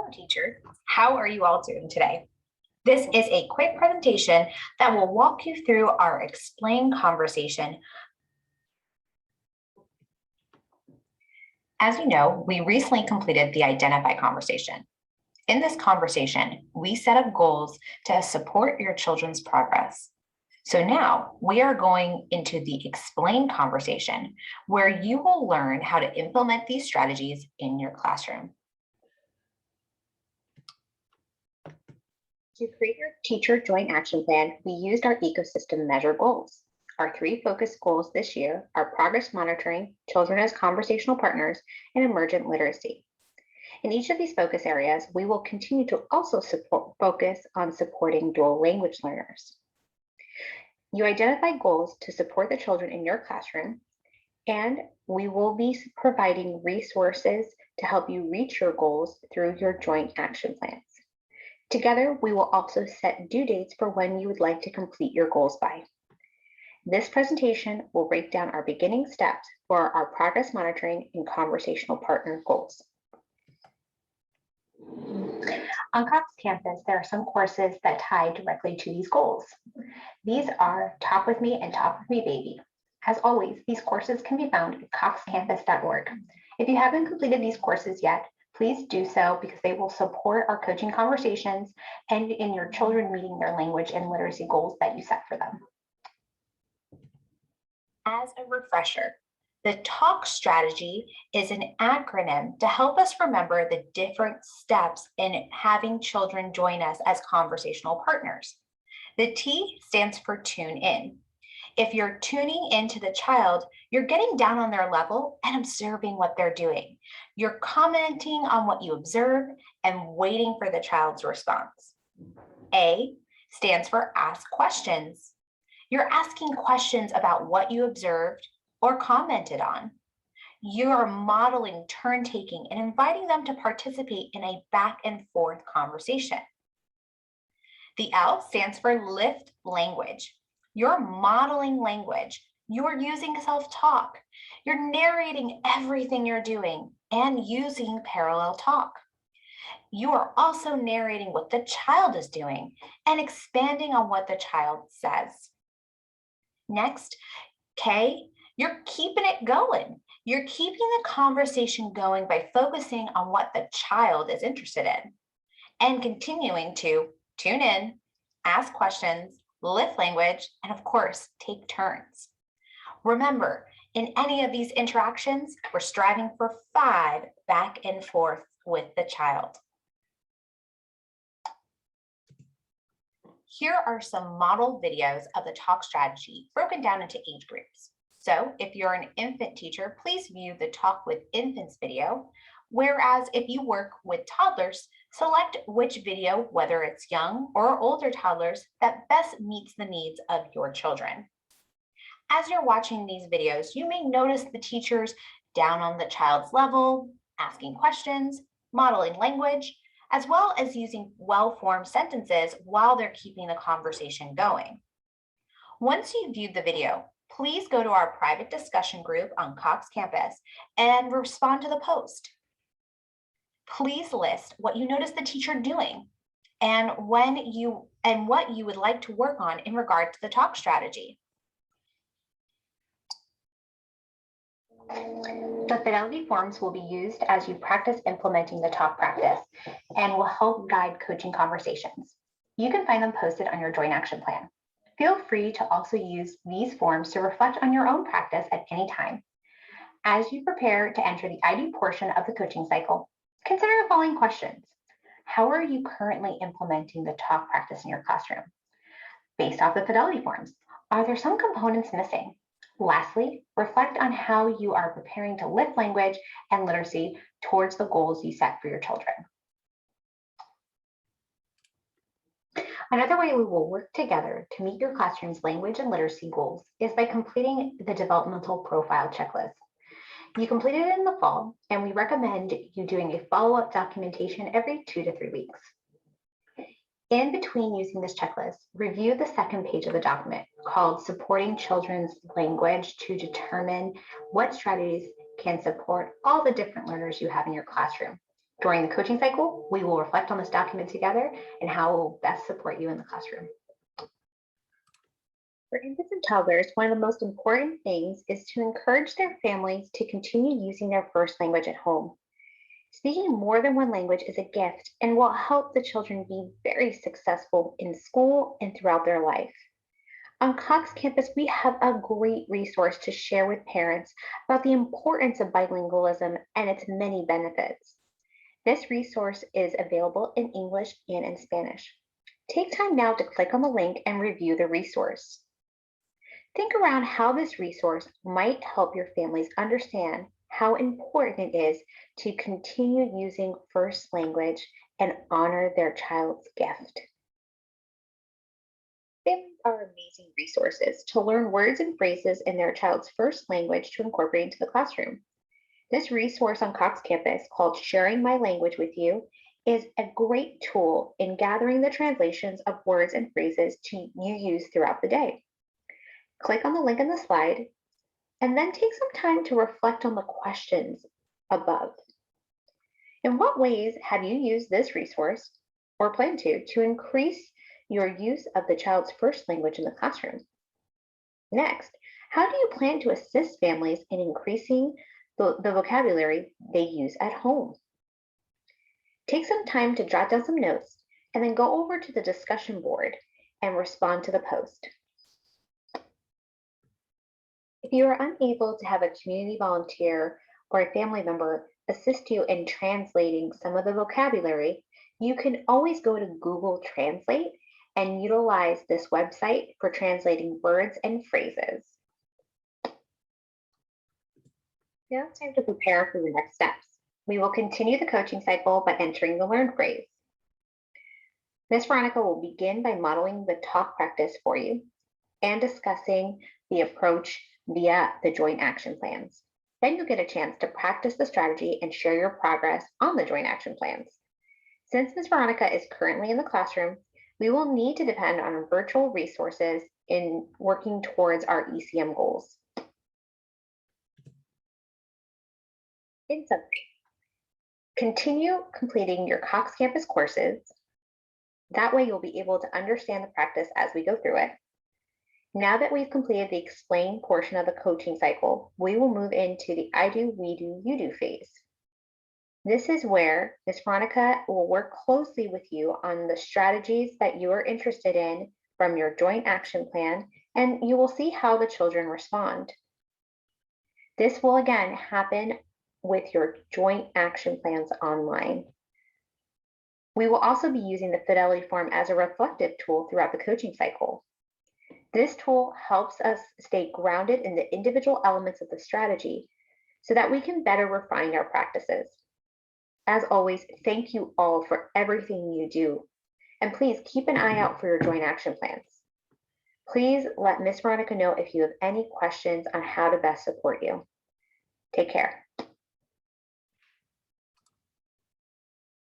Hello, teacher. How are you all doing today? This is a quick presentation that will walk you through our explain conversation. As you know, we recently completed the identify conversation. In this conversation, we set up goals to support your children's progress. So now we are going into the explain conversation, where you will learn how to implement these strategies in your classroom. To create your teacher joint action plan, we used our ecosystem measure goals. Our 3 focus goals this year are progress monitoring, children as conversational partners, and emergent literacy. In each of these focus areas, we will continue to also focus on supporting dual language learners. You identify goals to support the children in your classroom, and we will be providing resources to help you reach your goals through your joint action plans. Together, we will also set due dates for when you would like to complete your goals by. This presentation will break down our beginning steps for our progress monitoring and conversational partner goals. On Cox campus, there are some courses that tie directly to these goals. These are Talk With Me and Talk With Me Baby. As always, these courses can be found at coxcampus.org. If you haven't completed these courses yet, please do so because they will support our coaching conversations and in your children meeting their language and literacy goals that you set for them. As a refresher, the TALK strategy is an acronym to help us remember the different steps in having children join us as conversational partners. The T stands for tune in. If you're tuning into the child, you're getting down on their level and observing what they're doing. You're commenting on what you observe and waiting for the child's response. A stands for ask questions. You're asking questions about what you observed or commented on. You are modeling turn taking and inviting them to participate in a back and forth conversation. The L stands for lift language. You're modeling language. You're using self-talk. You're narrating everything you're doing and using parallel talk. You are also narrating what the child is doing and expanding on what the child says. Next, K, you're keeping it going. You're keeping the conversation going by focusing on what the child is interested in and continuing to tune in, ask questions, lift language, and of course, take turns. Remember, in any of these interactions, we're striving for 5 back and forth with the child. Here are some model videos of the talk strategy broken down into age groups. So if you're an infant teacher, please view the Talk with Infants video, whereas if you work with toddlers, select which video, whether it's young or older toddlers, that best meets the needs of your children. As you're watching these videos, you may notice the teachers down on the child's level, asking questions, modeling language, as well as using well-formed sentences while they're keeping the conversation going. Once you've viewed the video, please go to our private discussion group on Cox campus and respond to the post. Please list what you notice the teacher doing and what you would like to work on in regard to the talk strategy. The fidelity forms will be used as you practice implementing the talk practice and will help guide coaching conversations. You can find them posted on your joint action plan. Feel free to also use these forms to reflect on your own practice at any time. As you prepare to enter the ID portion of the coaching cycle, consider the following questions. How are you currently implementing the talk practice in your classroom? Based off the fidelity forms, are there some components missing? Lastly, reflect on how you are preparing to lift language and literacy towards the goals you set for your children. Another way we will work together to meet your classroom's language and literacy goals is by completing the developmental profile checklist. You completed it in the fall, and we recommend you doing a follow-up documentation every 2 to 3 weeks. In between using this checklist, review the second page of the document called Supporting Children's Language to determine what strategies can support all the different learners you have in your classroom. During the coaching cycle, we will reflect on this document together and how it will best support you in the classroom. For infants and toddlers, one of the most important things is to encourage their families to continue using their first language at home. Speaking more than one language is a gift and will help the children be very successful in school and throughout their life. On Cox campus, we have a great resource to share with parents about the importance of bilingualism and its many benefits. This resource is available in English and in Spanish. Take time now to click on the link and review the resource. Think around how this resource might help your families understand how important it is to continue using first language and honor their child's gift. Families are amazing resources to learn words and phrases in their child's first language to incorporate into the classroom. This resource on Cox campus called Sharing My Language with You is a great tool in gathering the translations of words and phrases you use throughout the day. Click on the link in the slide and then take some time to reflect on the questions above. In what ways have you used this resource or plan to increase your use of the child's first language in the classroom? Next, how do you plan to assist families in increasing the vocabulary they use at home? Take some time to jot down some notes and then go over to the discussion board and respond to the post. If you are unable to have a community volunteer or a family member assist you in translating some of the vocabulary, you can always go to Google Translate and utilize this website for translating words and phrases. Now it's time to prepare for the next steps. We will continue the coaching cycle by entering the learned phrase. Ms. Veronica will begin by modeling the talk practice for you and discussing the approach via the joint action plans. Then you'll get a chance to practice the strategy and share your progress on the joint action plans. Since Ms. Veronica is currently in the classroom, we will need to depend on virtual resources in working towards our ECM goals. In summary, continue completing your Cox campus courses. That way you'll be able to understand the practice as we go through it. Now that we've completed the explain portion of the coaching cycle, we will move into the I do, we do, you do phase. This is where Ms. Veronica will work closely with you on the strategies that you are interested in from your joint action plan, and you will see how the children respond. This will again happen with your joint action plans online. We will also be using the Fidelity form as a reflective tool throughout the coaching cycle. This tool helps us stay grounded in the individual elements of the strategy so that we can better refine our practices. As always, thank you all for everything you do. And please keep an eye out for your joint action plans. Please let Ms. Veronica know if you have any questions on how to best support you. Take care.